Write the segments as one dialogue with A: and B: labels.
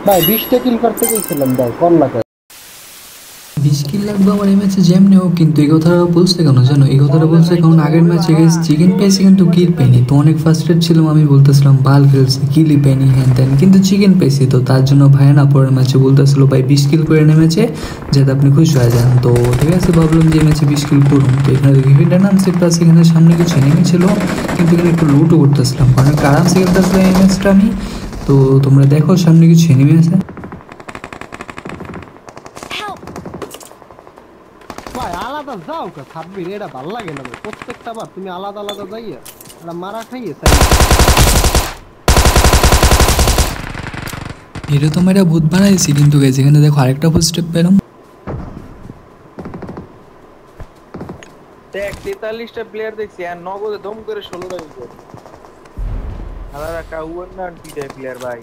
A: ভাই 20টা কিল করতে গেছিলাম ভাই, কোন লাগে
B: 20 কিল লাগবে আমার এই ম্যাচে যেমনি হোক, কিন্তু এই কথাটা বলছে কেন জানো? এই কথাটা বলছে কারণ আগের ম্যাচে গেছে চিকেন পেয়েছি কিন্তু কিল পেনি, তো অনেক ফার্স্ট্রেট ছিলাম, আমি বলতেছিলাম ভাল খেলছে কিলই পেনি হ্যান ত্যান, কিন্তু চিকেন পেয়েছি। তো তার জন্য ভাইয়া না পরের ম্যাচে বলতেছিল ভাই 20 কিল করে নেমেছে যাতে আপনি খুশি হয়ে যান। তো ঠিক আছে ভাবলাম যে ম্যাচে 20 কিল করুন। তো এখানে ইভেন্টটা নামছে, প্লাস এখানে সামনে কিছু এনিমি ছিল, কিন্তু এখানে একটু লুটও করতেছিলাম কারণ একটু আরামসে খেলতেছিলাম এই ম্যাচটা আমি। তো তোমরা দেখো সামনে কিছু এনিমি আছে।
A: ভাই আলাদা যাও কা সাব্বির, এটা ভাল লাগে না ভাই, প্রত্যেকটা বার তুমি আলাদা আলাদা যাইয়া এটা মারা খাইয়ে চাই।
B: এটা তো আমরা ভূত বানাইছি, কিন্তু গেছে এখানে দেখো আরেকটা ফুল স্টেপ পেলাম।
C: দেখ 43টা প্লেয়ার দেখছি আর নগদে দম করে 16টা উইকেট। আলাদা একটা ওয়ান প্লেয়ার ভাই।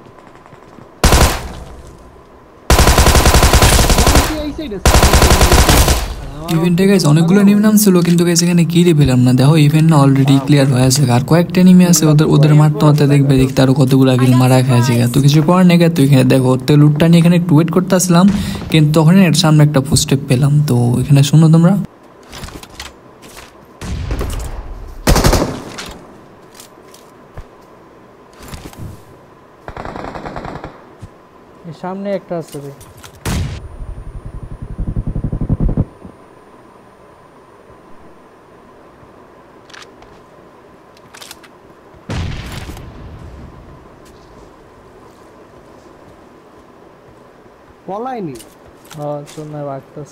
B: ইভেন্টে গাইস অনেকগুলো নিম নাম ছিল, কিন্তু গাইস এখানে কিরে পেলাম না। দেখো ইভেন্ট না অলরেডি ক্লিয়ার হয়ে আছে, আর কয়েকটা নিমে আছে, ওদের মারতে মারতে দেখবে দেখতে আরো কতগুলো কিল মারা খেয়েছে। তো কিছু করার নেই, তো এখানে দেখো তো লুটটা নিয়ে এখানে একটু ওয়েট করতে আসলাম, কিন্তু তখনই এর সামনে একটা ফুটস্টেপ পেলাম। তো এখানে শুনো তোমরা,
D: সামনে একটা আছে রে।
A: পলাইনি
D: Chunar বাগতাস।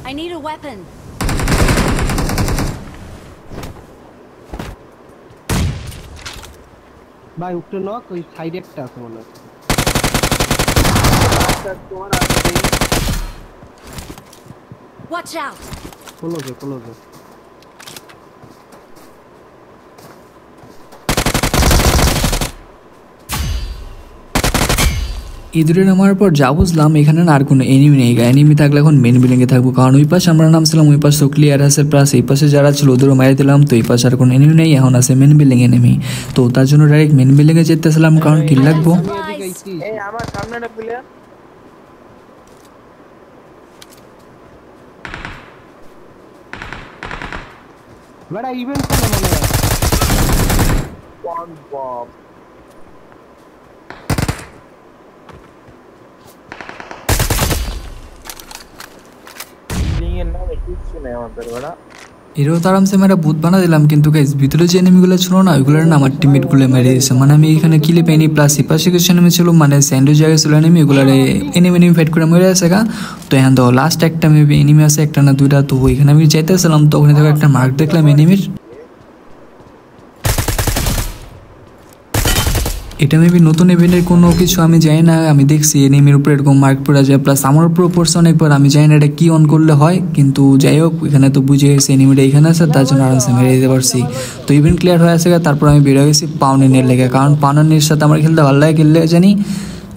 E: I need a weapon.
A: ভাই উঠে নক ওই সাইডে একটা আছে মনে হয়।
E: Watch out.
A: ক্লোজে ক্লোজে
B: ইঁদুরে নামার পর যা বুঝলাম এখানে না আর কোনো এনিমি নেই। এনিমি থাকলে এখন মেন বিল্ডিংয়ে থাকবো, কারণ ওই পাশে আমরা নামছিলাম, ওই পাশে ক্লিয়ার আছে, প্লাস এই পাশে যারা ছিল ওদেরও মারি দিলাম। তো এই পাশে আর কোনো এনিমি নেই, এখন আছে মেন বিল্ডিং এনিমি। তো তার জন্য ডাইরেক্ট মেন বিল্ডিংয়ে যেতেছিলাম, কারণ কিল লাগবো।
C: এই আমার সামনে একটা প্লেয়ার
A: বড় ইভেন্ট করে মনে হয়
C: ওয়ান বব। বিল্ডিং এর নামে কিছু নেই আমাদের বড়া।
B: এরও তো আরামসে মেরা বুথ বানা দিলাম, কিন্তু গাইজ ভিতরে যে এনিমিগুলো ছিল না ওইগুলোর না আমার টিমমেটগুলো মেরে দিয়েছে। মানে আমি এখানে কিলে পাইনি, প্লাস এই পাশে কিছু এনিমি ছিল, মানে স্যান্ডউইচ জায়গায় ছিল এনিমি, ওগুলোরে এনিমি ফাইট করে মেরে আছে গা। তো এখন তো লাস্ট একটা মেবি এনিমি আছে, একটা না দুইটা। তো ওইখানে আমি চাইতেছিলাম, তো ওখানে থেকে একটা মার্ক দেখলাম এনিমির। এটা মেবি নতুন ইভেন্টের কোনো কিছু আমি জানি না, আমি দেখছি এনিমির উপরে এরকম মার্ক পড়া যায়, প্লাস আমার উপরেও পড়ছে অনেকবার। আমি জানি না এটা কি অন করলে হয়, কিন্তু যাই হোক এখানে তো বুঝে গেছি এনিমিটা এখানে আছে, তার জন্য আরামসে মেরে দিতে পারছি। তো ইভেন্ট ক্লিয়ার হয়ে আছে, তারপর আমি বেরো গেছি পাউনিনের লেগে, কারণ পাউনিনের সাথে আমার খেলতে ভালো লাগে, খেললে জানি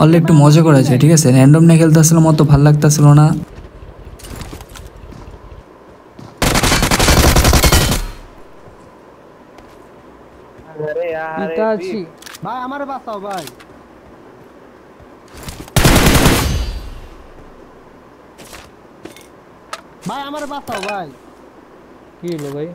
B: অলরেডি একটু মজা করা যায়। ঠিক আছে, র্যান্ডম নিয়ে খেলতে আসলাম, অত ভালো লাগতেছিল না।
C: আরে আরে
D: ইতাচি
A: ভাই আমারে বাঁচাও ভাই। ভাই আমারে বাঁচাও ভাই।
D: কি হলো ভাই?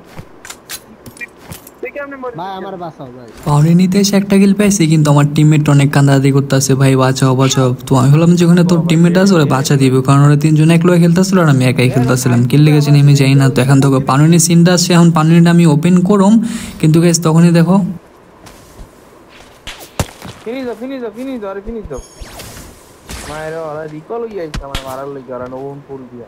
A: ভাই আমারে বাঁচাও ভাই।
B: পাউনি নিতে এসে একটা কিল পাইছি, কিন্তু আমার টিমমেট অনেক কান্দাকাটি করতেছে, ভাই বাঁচাও বাঁচাও। তো আমি ভাবলাম যে ওখানে তোর টিমমেট আছে ওরা বাঁচা দিবে, কারণ ওরা তিনজন এক লগে খেলতেছিল আর আমি একাই খেলতেছিলাম। কিল লেগেছে নেমে যাই না। তো এখন তো পাউনির সিনটা আছে, এখন পাউনিটা আমি ওপেন করম, কিন্তু গাইস তখনই দেখো
C: ফিনিশ দাও আরে ফিনিশ দাও। মায়ের ওরা রিকল হয়ে যাইছে আমার মারার লাগি, ওরা নবম ফুল দিয়া।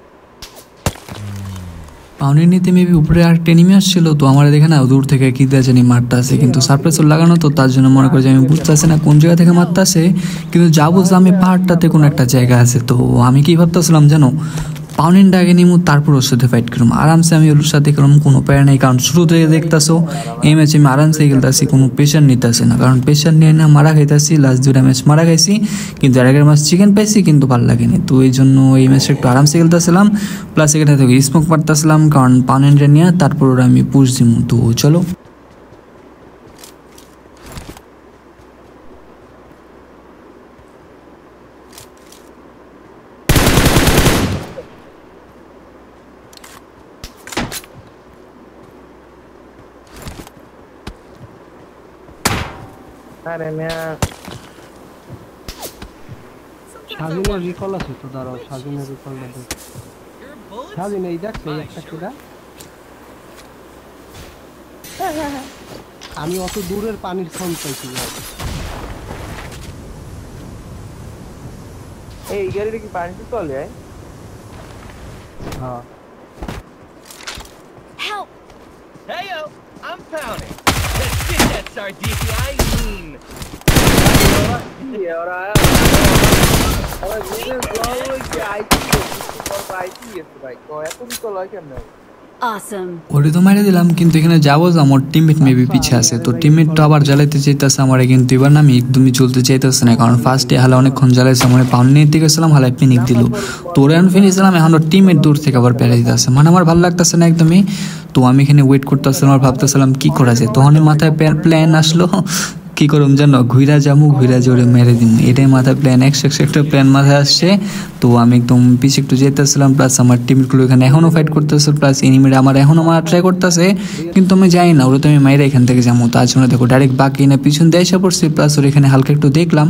B: পাউনি নিতে মেবি উপরে আরেকটা এনিমি আসছিল, তো আমার দেখে না দূর থেকে কি দিয়ে জানি মারতে আসে, কিন্তু সারপ্রাইজার লাগানো, তো তার জন্য মনে করি যে আমি বুঝতেছি না কোন জায়গা থেকে মারতে আসে, কিন্তু যা বুঝলাম আমি পাহাড়টাতে কোনো একটা জায়গা আছে। তো আমি কি ভাবতেছিলাম জানো, পাউনিনটা আগে নিমু তারপর ওর সাথে ফাইট করুম আরামসে। আমি ওর সাথে করুম কোনো প্যারা নেই, কারণ শুরু থেকে দেখতেছো এই ম্যাচে আমি আরামসে খেলতেছি, কোনো প্রেশার নিতেছি না, কারণ প্রেশার নিয়ে না মারা খাইতেছি। লাস্ট দুটা ম্যাচ মারা খাইছি, কিন্তু আর আগের ম্যাচ চিকেন পাইছি, কিন্তু ভালো লাগেনি। তো এই জন্য এই ম্যাচে একটু আরামসে খেলতেছিলাম, প্লাস এখানে থেকে স্মোক মারতেছিলাম, কারণ পাউনিনটা নিয়ে তারপর ওরা আমি পুশ দিমু। তো চলো
C: আরে মিয়া
A: স্বাধীনের রিকল আছে তো, দাঁড়াও স্বাধীনের রিকলটা দেখ। স্বাধীন এই দেখ এই একটা কিরা। আমি অত দূরের পানির ফোন পাইছি ভাই।
C: এই গাড়িটা কি পানিতে চলে?
A: হ্যাঁ
E: Help!
F: Heyo, I'm pounding. Let's get that sardine. I mean.
E: Awesome.
B: ওরে তো মাইরে দিলাম, কিন্তু এখানে যাবো যে আমার টিমমেট মেবি পিছে আছে, তো টিমমেটটা আবার জ্বালাইতে চাইতেছে আমারে, কিন্তু এবার না আমি একদমই চলতে চাইতেছে না, কারণ ফার্স্টে হালে অনেকক্ষণ জ্বালাইছে আমার পাউন্ড নিয়ে দিকে গেছিলাম, হালে পিনিক দিল, তো ওরে আমি ফিনিছিলাম, এখন টিমমেট দূর থেকে আবার পেরে দিতেছে, মানে আমার ভালো লাগতেছে না একদমই। তো আমি এখানে ওয়েট করতেছিলাম আর ভাবতেছিলাম কি করা যায়, তখনই মাথায় প্ল্যান আসলো কি করুম জানো, ঘুরা যাবো ঘুরা জোরে মেরে দিন, এটাই মাথায় প্ল্যান, একশো একটা প্ল্যান মাথায় আসছে। তো আমি একদম পিছে একটু যেতেছিলাম, প্লাস আমার টিমগুলো এখানে এখনও ফাইট করতেছে, প্লাস এনিমিরা আমার এখনও মারা ট্রাই করতেছে, কিন্তু আমি জানি না ওরা তো আমি মাইরা এখান থেকে যাবো, তার জন্য দেখো ডাইরেক্ট বাকি না পিছন দিয়ে এসে পড়ছি, প্লাস ওর এখানে হালকা একটু দেখলাম।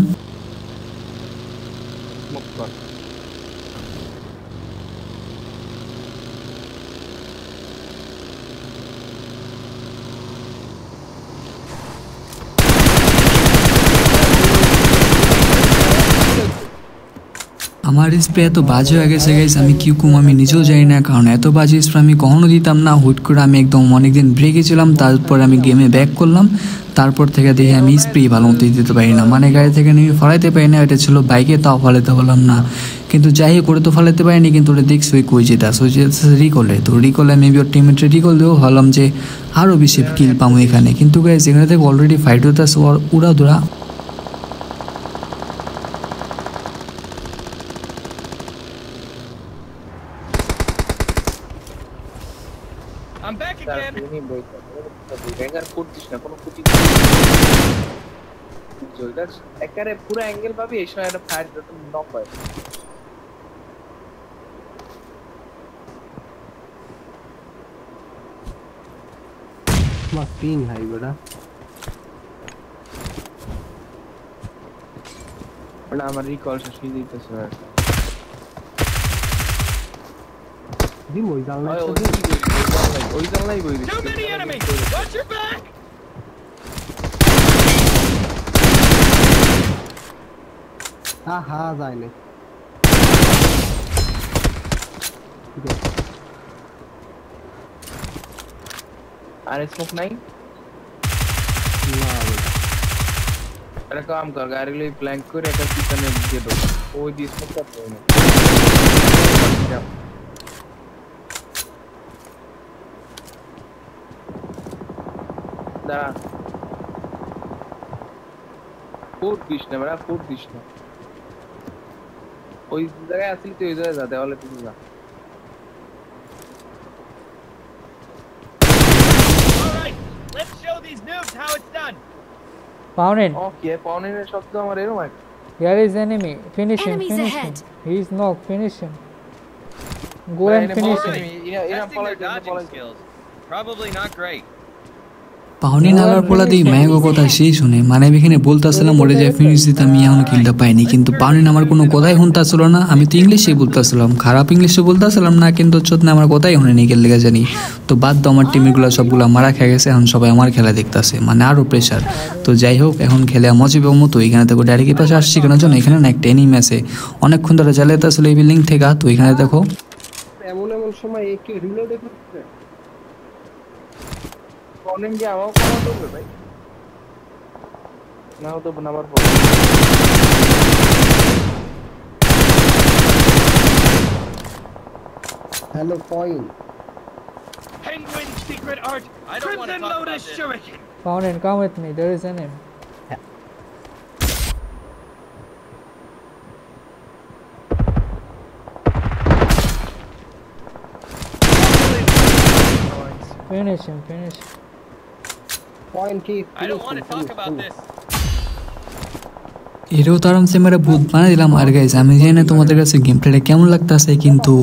B: আমার স্প্রে এত বাজে হয়ে গেছে গাইস, আমি কি কম আমি নিজেও জানি না, কারণ এত বাজে স্প্রে আমি কখনো দিতাম না। হুট করে আমি একদম অনেকদিন ব্রেকে ছিলাম, তারপর আমি গেমে ব্যাক করলাম, তারপর থেকে দেখি আমি স্প্রে ভালো মতো দিতে পারি না, মানে গাড়ি থেকে নিয়ে ফলাইতে পারি না, এটা ছিল বাইকে, তাও ফলাইতে পারলাম না, কিন্তু যাই হোক করে তো ফলাইতে পারিনি, কিন্তু ওটা দেখছি ওই কই যেতে আসে, ওই যে রিকলে, তো রিকলে মেবি ওর টিমমেটে রিকল দেবো, ভাবলাম যে আরও বেশি কিল পাবো এখানে, কিন্তু গাইস এখানে থেকে অলরেডি ফাইট হতে আসে উড়া ধরা।
F: I'm back again.
C: একেবারে পুরো অ্যাঙ্গেল পাবি, এই সময় একটা ফায়ার নক হয়।
A: আমার পিং হাই বেটা।
C: ওটা আমার রিকল শেষ হয়ে দিতেছে।
A: দিম ওই জানলা
C: ওই জানলাই বই
F: Too many enemies. Watch your back.
A: আহা যায় না।
C: আর স্মোক নাই,
A: না ভাই।
C: একটা কাম কর, গাড়িগুলো প্ল্যাঙ্ক করে একটা পিছনে দিয়ে দাও, ওই দিয়ে স্মোকটা পাবো না। দাঁড়া, ফুট দিস না বেড়া, ফুট দিস না, ওই জায়গায় আসলি তুই ওই জায়গায় যা, দেওয়ালে তুই যা।
F: All right. Let's show these noobs how it's done.
D: Found it.
C: ও কি পাউনের শব্দ আমার এরকম হয়।
D: Here is enemy. Finish him.
E: Enemies
D: Finish him.
E: ahead.
D: He is knocked. Finish him. Go and finish him.
F: Testing their dodging skills. Probably not great.
B: পাউনি নালার পোলা দিই ম্যাগো কথা সেই শুনে, মানে আমি এখানে বলতেছিলাম ওরে যায় ফিনিশ দিতে, আমি এখনো কিলটা পাইনি, কিন্তু পাউনি আমার কোনো কথাই শুনতেছিল না, আমি তো ইংলিশে বলতেছিলাম, খারাপ ইংলিশে বলতেছিলাম না, কিন্তু চোদ্দ আমার কথাই শুনে গেল লেগে জানি। তো বাদ দাও, আমার টিমেরগুলো সবগুলো মারা খেয়ে গেছে, এখন সবাই আমার খেলা দেখতেছে, মানে আরও প্রেশার। তো যাই হোক, এখন খেলে মজা পাবো মতো, এখানে দেখো ডাইরেক্ট পাশে আসছি কেন জন্য, এখানে না একটা এনিমি আছে অনেকক্ষণ ধরে জ্বালাইতে আসলে এই বিল্ডিং থেকে, তো এখানে দেখো
A: এমন এমন সময় একে রিলোড করতে
C: পাউনের যে আমাকে কোনো করবে ভাই, না তো নাম্বার পর
A: hello point.
F: Penguin secret art. I don't want to Crimson talk about Lotus this. shuriken.
D: Found it. Come with me. There is enemy. Finish him. Finish him.
A: Point কি
F: I don't want to talk about this.
B: এটাও তো আরামসে মেরে ভূত বানিয়ে দিলাম। আর guys আমি জানি না তোমাদের কাছে গেম প্লেটা কেমন লাগতেছে, কিন্তু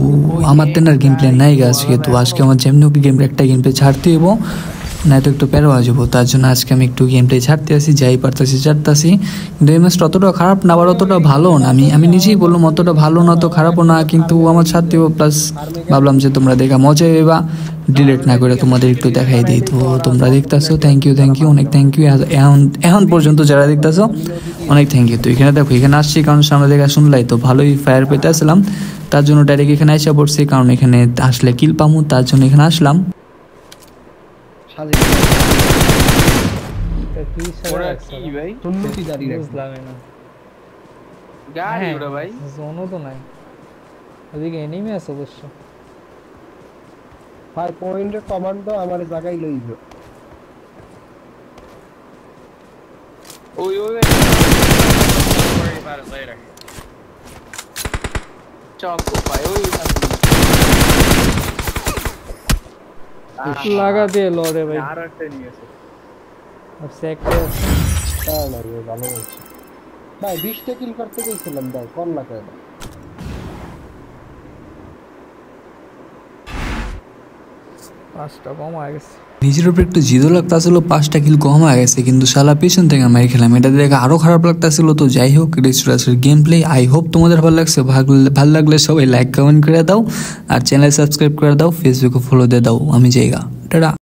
B: আমার তেনার গেম প্লে নাই গাছ, তো আজকে আমার যেমনি গেম প্লে একটা গেম প্লে ছাড়তে হইব। না তো একটু প্যারো আসবো। তার জন্য আজকে আমি একটু গেমটাই ছাড়তে আসি, যাই পারতেছি ছাড়তেছি। কিন্তু এই ম্যাচটা অতটা খারাপ না, আবার অতটা ভালো না। আমি নিজেই বললাম অতটা ভালো না, তো খারাপও না, কিন্তু আমার ছাড়তে হবে। প্লাস ভাবলাম যে তোমরা দেখা মজা এবা ডিলিট না করে তোমাদের একটু দেখাই দিই। তো তোমরা দেখতেছো, থ্যাংক ইউ অনেক থ্যাংক ইউ। এখন পর্যন্ত যারা দেখতেছো অনেক থ্যাংক ইউ। তো এখানে দেখো, এখানে আসছি কারণ সামনে দেখা শুনলাই তো ভালোই ফায়ার পেতে আসলাম, তার জন্য ডাইরেক্ট এখানে এসে পড়ছি, কারণ এখানে আসলে কিল পামু, তার জন্য এখানে আসলাম।
D: কি
C: ওরা কি ভাই?
A: সুন্নতি দাঁড়িয়ে রাখছে।
D: বুঝলাম না।
C: গাড়ি ওরা ভাই।
D: জোনও তো নাই, ওদিকে এনিমি আছে অবশ্য।
A: ভাই পয়েন্টের কমান্ডো আমার জায়গায় লইবে।
C: ওই worry about it later. Choco ভাই ওই
D: লাগা দিয়ে লড়ে ভাই।
C: আর একটা নিয়ে এসে
D: আর সেক্টর
A: হ্যাঁ না রে, ভালো হচ্ছে ভাই। 20টা কিল করতে গেছিলাম ভাই, কোন না কেন
D: 5টা কম হয়ে গেছে।
B: নিজের উপর একটু জিদো লাগতেছিল, 5টা কিল কম হয়ে গেছে, কিন্তু শালা পিছন থেকে মারি খেলাম, এটা দেখে আরো খারাপ লাগতেছিল। তো যাই হোক, রেস্টুরেন্টের গেম প্লে আই হোপ তোমাদের ভালো লাগছে। ভালো লাগলে সবাই লাইক কমেন্ট করে দাও, আর চ্যানেল সাবস্ক্রাইব করে দাও, ফেসবুকে ফলো দিয়ে দাও। আমি জায়গা টাটা।